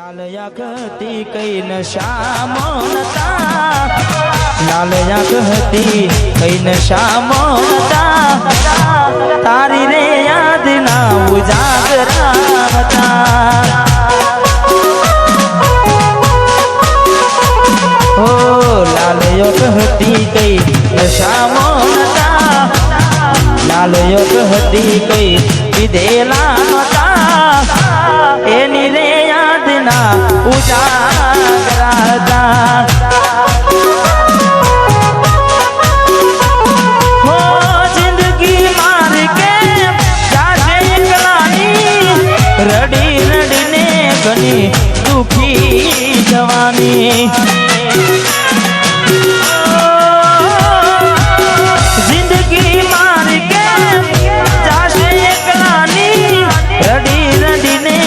लाल याकती कई नशा मोनता, लाल याकती कई नशा मोनता, तारी रे याद ना उजागरा था। ओ लाल याकती कई नशा मोनता, लाल याकती कई विधेला नता, एनी रे उजागरा था। हो जिंदगी मार के जाजे एकलानी, रड़ी रड़ी ने घनी दुखी जवानी। जिंदगी मार के जाजे एकलानी, रड़ी रड़ी ने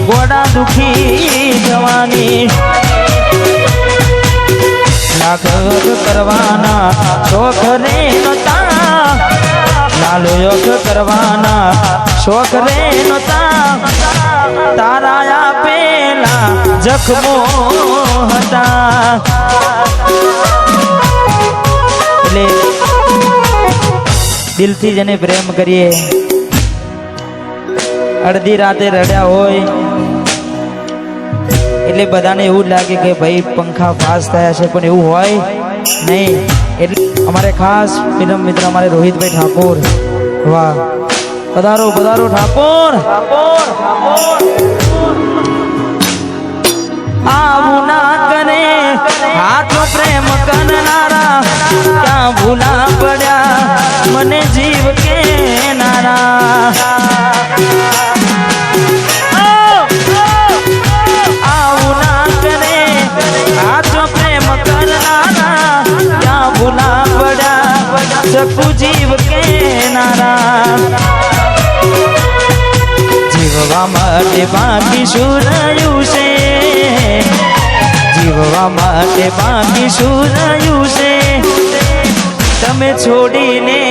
गोड़ा दुखी जवानी। लाख करवाना शोख रे नता, लाल योग करवाना शोख रे नता, ताराया पेला जख्मो हता। એટલે દિલથી જેને પ્રેમ કરીએ, અડધી રાતે રડ્યા હોય એટલે બધાને એવું લાગે કે ભાઈ પંખા ફાસ થયા છે, પણ એવું હોય નહીં। એટલે અમારે ખાસ મિત્ર અમારે રોહિતભાઈ ઠાકોર, વાહ પધારો પધારો ઠાકોર। આવું ના કરે હાથ પ્રેમ કરનારા, ક્યાં ભૂલા પડ્યા મને જીવ કે નારા। सकू जीव के नारा, जीववा माटे बाकी शुरायु से, जीववा माटे बाकी शुरायु से, तमे छोड़ी ने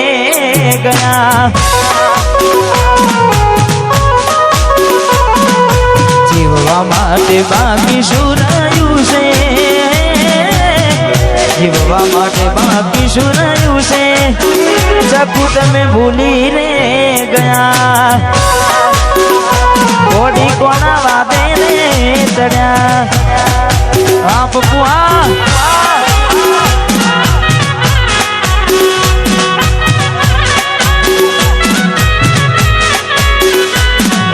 गया। जीववा माटे बाकी शुरायु से, जीववा माटे बाकी शुरायु से, सकू तमे भूली रे गया। कोड़ी कोना वादे रे चढ़्या, आप पुआ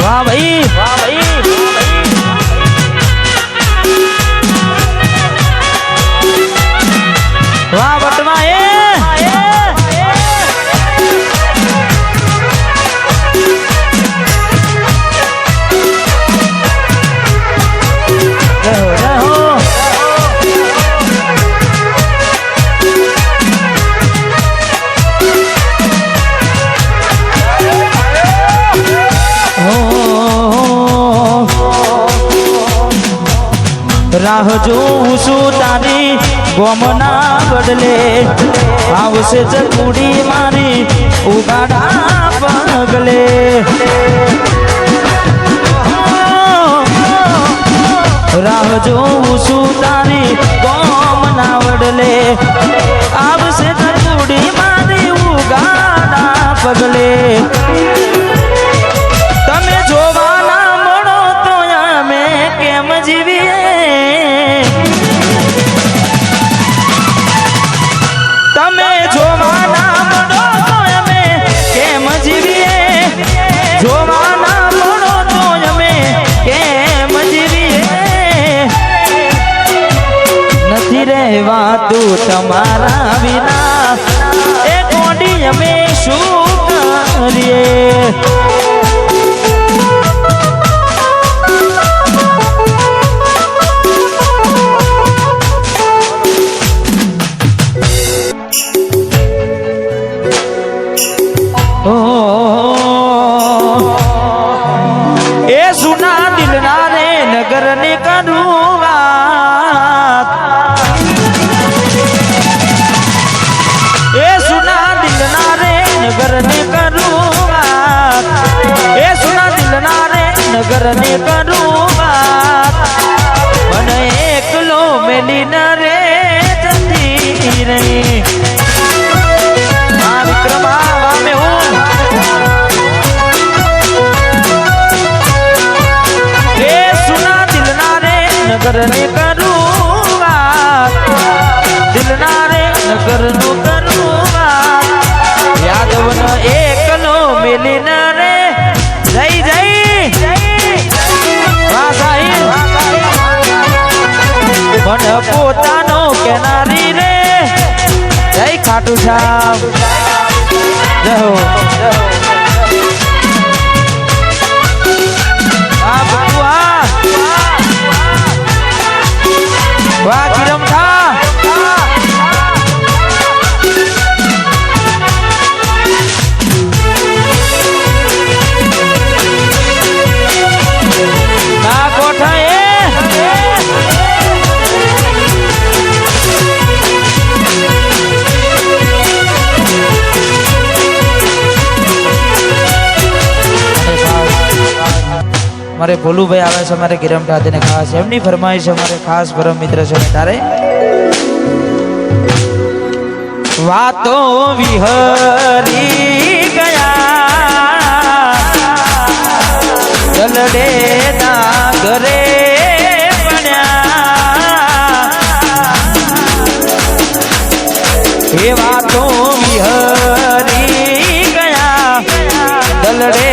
वाह भाई, वाह भाई, वाह बटवा राह जोऊं छुं तारी गोमना बदले, आवशे चकूड़ी मारी उगाड़ा पगले। राह जोऊं छुं तारी गोमना बदले, आवशे चकूड़ी मारी उगाड़ा पगले। तमे जोवाना मळो तो अमे केम जीवीए, तमे जोवाना मळो तो अमे केम जीवीए, जोवाना मळो तो अमे केम जीवीए। नथी रहेवातुं तमारा विना, ए कोडी अमे शुं करीए। नगरने करूँ बात, ए सुना दिल ना रे नगरने करूँ बात, ए सुना दिल ना रे नगरने करूँ बात। લાડુ સાહેબ જય હો વાહ કિરમ થા ના કોઠા મારે ભોલુભાઈ આવે છે મારે કિરમ ઠાતીને ખાસ એમની ફરમાઈશ છે મારે ખાસ પરમ મિત્ર છે તારે વાતો વિહરી ગયા દલડે ના ઘરે બન્યા એ વાતો વિહરી ગયા દલડે